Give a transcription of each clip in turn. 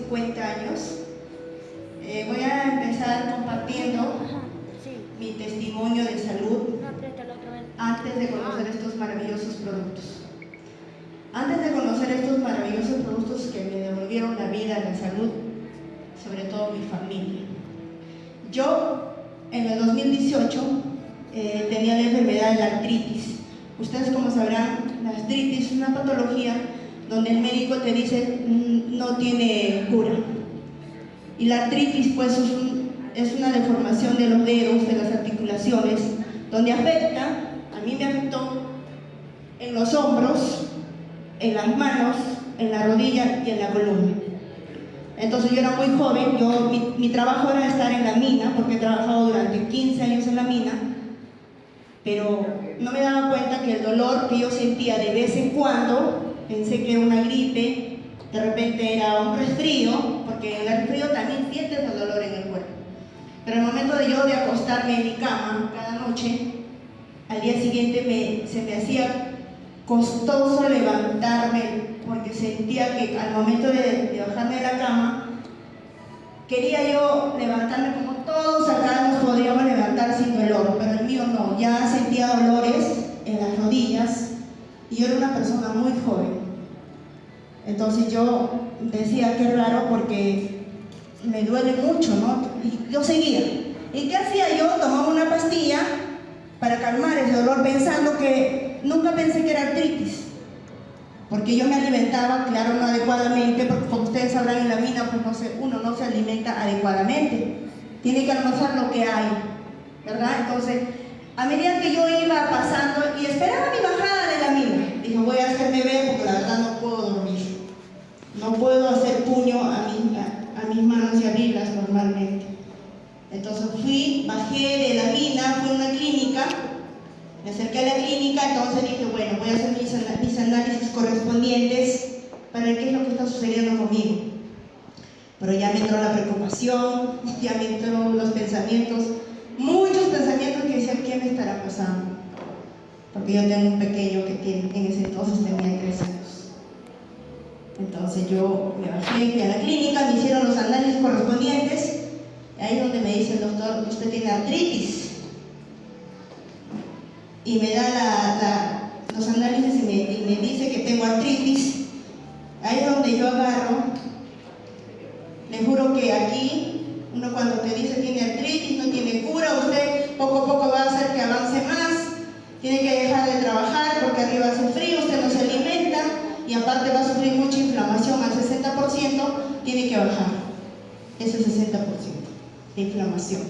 50 años. Voy a empezar compartiendo mi testimonio de salud antes de conocer estos maravillosos productos. Antes de conocer estos maravillosos productos que me devolvieron la vida, la salud, sobre todo mi familia. Yo, en el 2018, tenía la enfermedad de la artritis. Ustedes, como sabrán, la artritis es una patología donde el médico te dice no tiene cura. Y la artritis, pues, es una deformación de los dedos, de las articulaciones, donde afecta, a mí me afectó en los hombros, en las manos, en la rodilla y en la columna. Entonces yo era muy joven, mi trabajo era estar en la mina, porque he trabajado durante 15 años en la mina, pero no me daba cuenta que el dolor que yo sentía de vez en cuando, pensé que era una gripe, de repente era un resfrío, porque en el resfrío también sientes el dolor en el cuerpo. Pero al momento de yo de acostarme en mi cama cada noche, al día siguiente se me hacía costoso levantarme, porque sentía que al momento de bajarme de la cama, quería yo levantarme como todos acá nos podríamos levantar sin dolor, pero el mío no, ya sentía dolores en las rodillas y yo era una persona muy joven. Entonces yo decía que es raro porque me duele mucho, ¿no? Y yo seguía. ¿Y qué hacía yo? Tomaba una pastilla para calmar ese dolor, pensando que nunca pensé que era artritis, porque yo me alimentaba, claro, no adecuadamente, porque como ustedes sabrán, en la mina pues uno no se alimenta adecuadamente, tiene que almorzar lo que hay, ¿verdad? Entonces, a medida que yo iba pasando y esperaba mi bajada de la mina, dije, voy a hacerme ver porque la verdad no puedo dormir, no puedo hacer puño a mis manos y abrirlas normalmente. Entonces bajé de la mina, fui a una clínica, me acerqué a la clínica, entonces dije, bueno, voy a hacer mis análisis correspondientes para ver qué es lo que está sucediendo conmigo. Pero ya me entró la preocupación, ya me entró los pensamientos, muchos pensamientos que decían, ¿qué me estará pasando? Porque yo tengo un pequeño que en ese entonces tenía 3 años. Entonces yo me bajé, fui a la clínica, me hicieron los análisis correspondientes. Ahí es donde me dice el doctor, usted tiene artritis. Y me da los análisis y me dice que tengo artritis. Ahí es donde yo agarro. Le juro que aquí, uno cuando te dice tiene artritis, no tiene cura, usted poco a poco va a hacer que avance más. Tiene que dejar de trabajar porque arriba hace frío, usted no se alimenta y aparte va a sufrir mucha inflamación al 60%, tiene que bajar ese 60% de inflamación.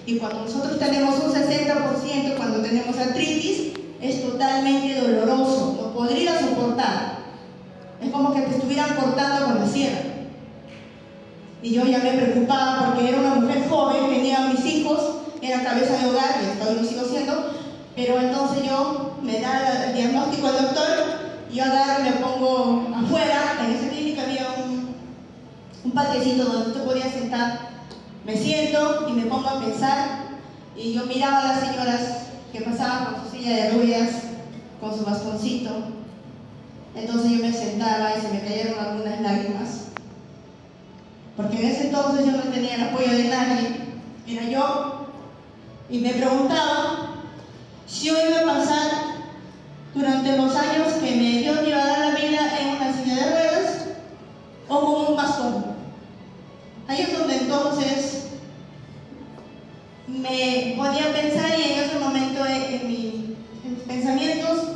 Y cuando nosotros tenemos un 60%, cuando tenemos artritis, es totalmente doloroso, no podría soportar. Es como que te estuvieran cortando con la sierra. Y yo ya me preocupaba porque era una mujer joven, tenía mis hijos, era cabeza de hogar, y hasta hoy lo sigo siendo, pero entonces yo me da el diagnóstico al doctor, y yo agarro, me pongo afuera, en esa clínica había un patecito donde usted podía sentar. Me siento y me pongo a pensar y yo miraba a las señoras que pasaban con su silla de ruedas, con su bastoncito. Entonces yo me sentaba y se me cayeron algunas lágrimas. Porque en ese entonces yo no tenía el apoyo de nadie, era yo. Y me preguntaba si yo iba a pasar durante los años que Dios me iba a dar la vida en una silla de ruedas o con un bastón. Ahí es donde entonces me podía pensar y en ese momento en mis pensamientos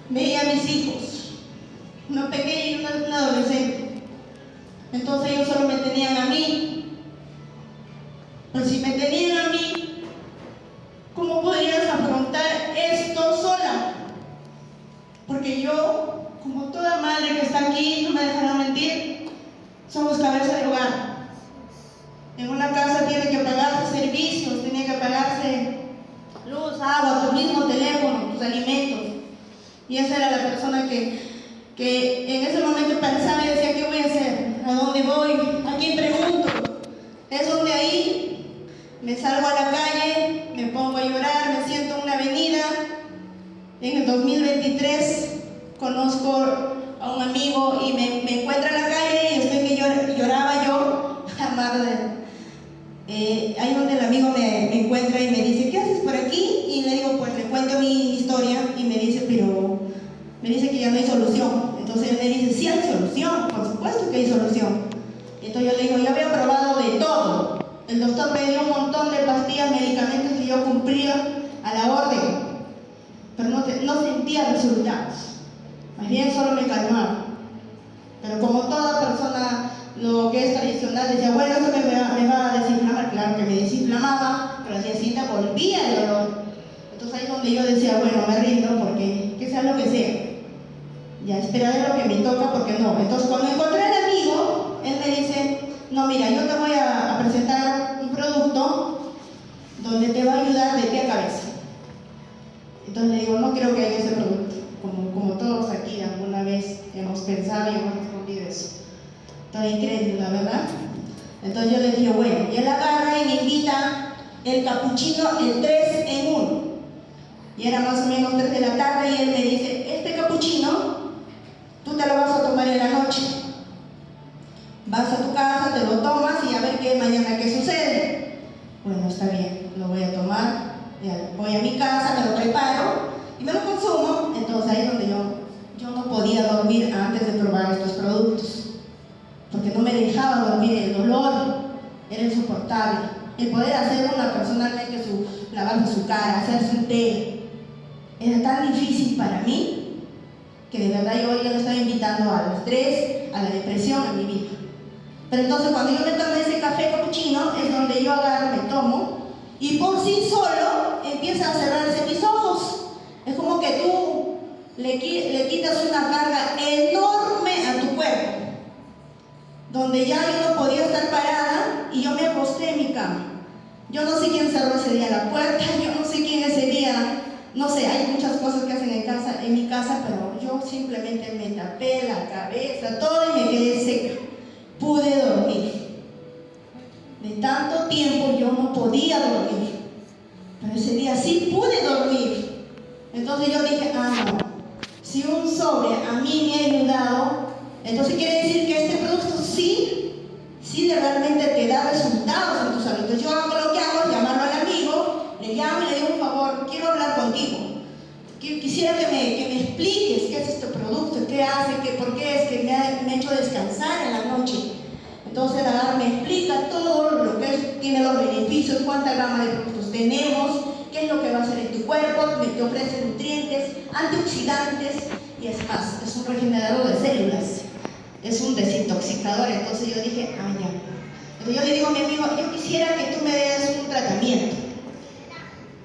veía a mis hijos, una pequeña y una adolescente. Entonces ellos solo me tenían a mí. Pero si me tenían a mí, ¿cómo podrías afrontar esto sola? Porque yo, como toda madre que está aquí, no me dejarán mentir, somos cabeza de hogar. En una casa tiene que pagarse servicios, tiene que pagarse luz, agua, tu mismo teléfono, tus alimentos. Y esa era la persona que en ese momento pensaba y decía, ¿qué voy a hacer? ¿A dónde voy? ¿A quién pregunto? Es donde ahí me salgo a la calle, me pongo a llorar, me siento en una avenida. En el 2023 conozco a un amigo y me encuentra en la calle y estoy lloraba yo, ahí donde el amigo me encuentra y me dice, ¿qué haces por aquí? Y le digo, pues le cuento mi historia y me dice, que ya no hay solución. Entonces él me dice, sí hay solución, por supuesto que hay solución. Entonces yo le digo, yo había probado de todo. El doctor me dio un montón de pastillas, medicamentos que yo cumplía a la orden, pero no sentía resultados. Más bien solo me calmaba. Pero como toda persona, lo que es tradicional, decía, bueno, eso me va a desinflamar. Claro que me desinflamaba, pero al día siguiente volvía el dolor. Entonces ahí es donde yo decía, bueno, me rindo porque que sea lo que sea. Ya esperaré lo que me toca porque no. Entonces cuando encontré al amigo, él me dice, no, mira, yo te voy a presentar un producto donde te va a ayudar de pie a cabeza. Entonces le digo, no creo que haya ese producto, como todos aquí alguna vez hemos pensado y hemos respondido eso. Estoy increíble, la verdad. Entonces yo le dije, bueno, y él agarra y me invita el capuchino, el 3 en 1. Y era más o menos 3 de la tarde y él me dice, este capuchino, tú te lo vas a tomar en la noche. Vas a tu casa, te lo tomas y a ver qué mañana qué sucede. Bueno, está bien, lo voy a tomar. Voy a mi casa, me lo preparo y me lo consumo. Entonces ahí es donde yo no podía dormir antes de probar estos productos, porque no me dejaba dormir, el dolor era insoportable. El poder hacer una personalmente lavarse su cara, hacerse un té, era tan difícil para mí que de verdad yo le estaba invitando al estrés, a la depresión en mi vida. Pero entonces cuando yo me tomé ese café capuchino es donde yo agarro, me tomo y por sí solo empieza a cerrarse mis ojos. Es como que tú le quitas una carga enorme a tu cuerpo, donde ya yo no podía estar parada y yo me acosté en mi cama. Yo no sé quién cerró ese día la puerta, yo no sé quién ese día, no sé, hay muchas cosas que hacen en mi casa, pero yo simplemente me tapé la cabeza, todo y me quedé seca. Pude dormir. De tanto tiempo yo no podía dormir, pero ese día sí pude dormir. Entonces yo dije, no, si un sobre a mí me ha ayudado, entonces quiere decir que este producto sí realmente te da resultados en tu salud. Entonces yo hago lo que hago, llamarlo al amigo, le llamo y le digo, por favor, quiero hablar contigo. Quisiera que me expliques qué es este producto, qué hace, por qué es que me ha hecho descansar en la noche. Entonces la agarra, me explica todo lo que tiene los beneficios, cuánta gama de productos tenemos, qué es lo que va a hacer en tu cuerpo, te ofrece nutrientes, antioxidantes y es más, es un regenerador de células, es un desintoxicador. Entonces yo dije, ya. Entonces yo le digo a mi amigo, yo quisiera que tú me des un tratamiento.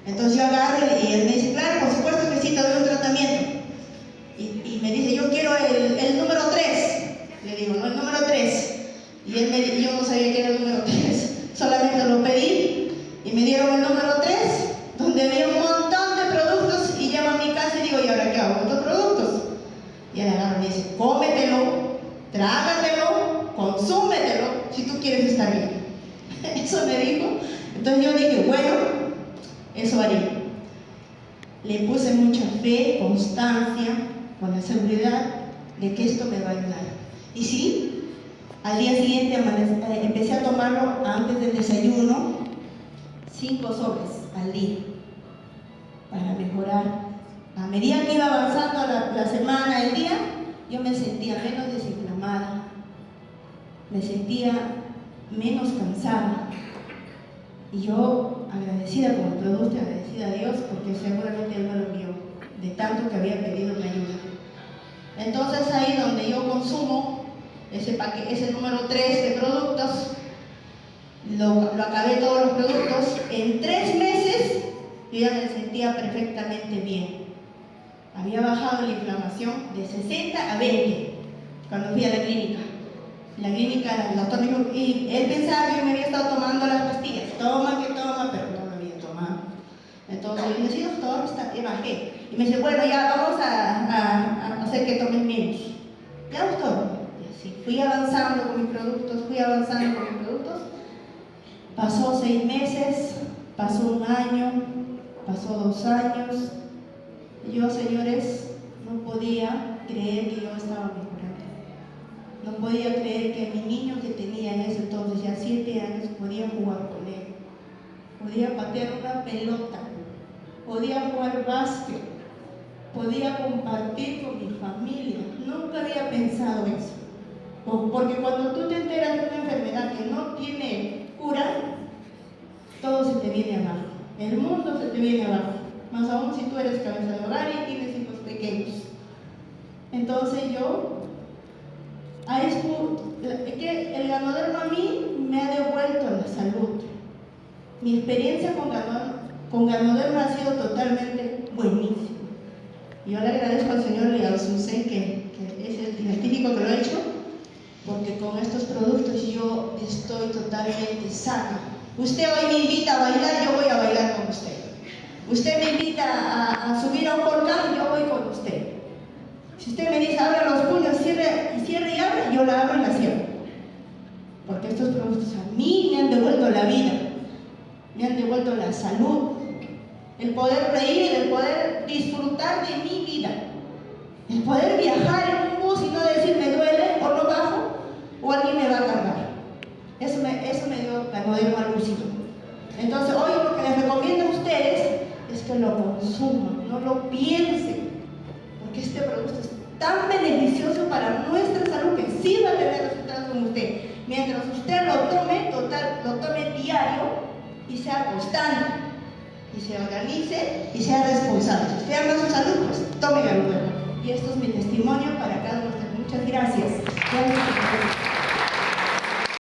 Entonces yo agarro y él me dice, claro, por supuesto que sí, te doy un tratamiento. Y me dice, yo quiero el número 3. Le digo, no, el número 3. Y yo no sabía que era el número 3. Solamente lo pedí y me dieron el número 3, donde había un montón de productos y llevo a mi casa y digo, ¿y ahora qué hago con estos productos? Y él agarra y me dice, cómetelo, trágatelo, consúmetelo, si tú quieres estar bien. Eso me dijo. Entonces yo dije, bueno, eso haré. Le puse mucha fe, constancia, con la seguridad de que esto me va a ayudar. Y sí, al día siguiente empecé a tomarlo antes del desayuno, 5 sobres al día, para mejorar. A medida que iba avanzando la semana, el día, yo me sentía menos desinflamada, me sentía menos cansada. Y yo agradecida con el producto, agradecida a Dios, porque seguramente Él me lo envió, de tanto que había pedido mi ayuda. Entonces ahí donde yo consumo ese número 3 de productos, lo acabé todos los productos, en 3 meses yo ya me sentía perfectamente bien. Había bajado la inflamación de 60 a 20 cuando fui a la clínica. En la clínica el doctor me dijo, y él pensaba que yo me había estado tomando las pastillas, toma, pero no lo había tomado. Entonces yo dije, sí doctor, bajé. Y me dice, bueno, ya vamos a hacer que tomes menos. Ya doctor. Y así fui avanzando con mis productos, Pasó 6 meses, pasó 1 año, pasó 2 años. Y yo, señores, no podía creer que yo estaba mejorando. No podía creer que mi niño, que tenía en ese entonces ya 7 años, podía jugar con él. Podía patear una pelota, podía jugar básquet, podía compartir con mi familia. Nunca había pensado eso. Porque cuando tú te enteras de una enfermedad que no tiene cura, todo se te viene abajo. El mundo se te viene abajo. Más aún si tú eres cabeza de hogar y tienes hijos pequeños. Entonces el Ganoderma a mí me ha devuelto la salud. Mi experiencia con Ganoderma ha sido totalmente buenísima. Yo le agradezco al señor Liaosunsen, que es el científico que lo ha hecho, porque con estos productos yo estoy totalmente sana. Usted hoy me invita a bailar, yo voy a bailar con usted. Usted me invita a subir a un volcán, yo voy con usted. Si usted me dice abra los puños, cierre y abre, yo la abro y la cierro. Porque estos productos a mí me han devuelto la vida, me han devuelto la salud, el poder reír, el poder disfrutar de mi vida, el poder viajar en un bus y no decir me duele o no bajo o alguien me va a cargar. Eso me dio Ganoderma lúcido. Entonces hoy lo que les recomiendo a ustedes es que lo consuman, no lo piensen, porque este producto es tan beneficioso para nuestra salud que sí va a tener resultados con usted. Mientras usted lo tome diario y sea constante, y se organice y sea responsable. Si usted ama su salud, pues tome Ganoderma. Y esto es mi testimonio para cada uno de ustedes. Muchas gracias.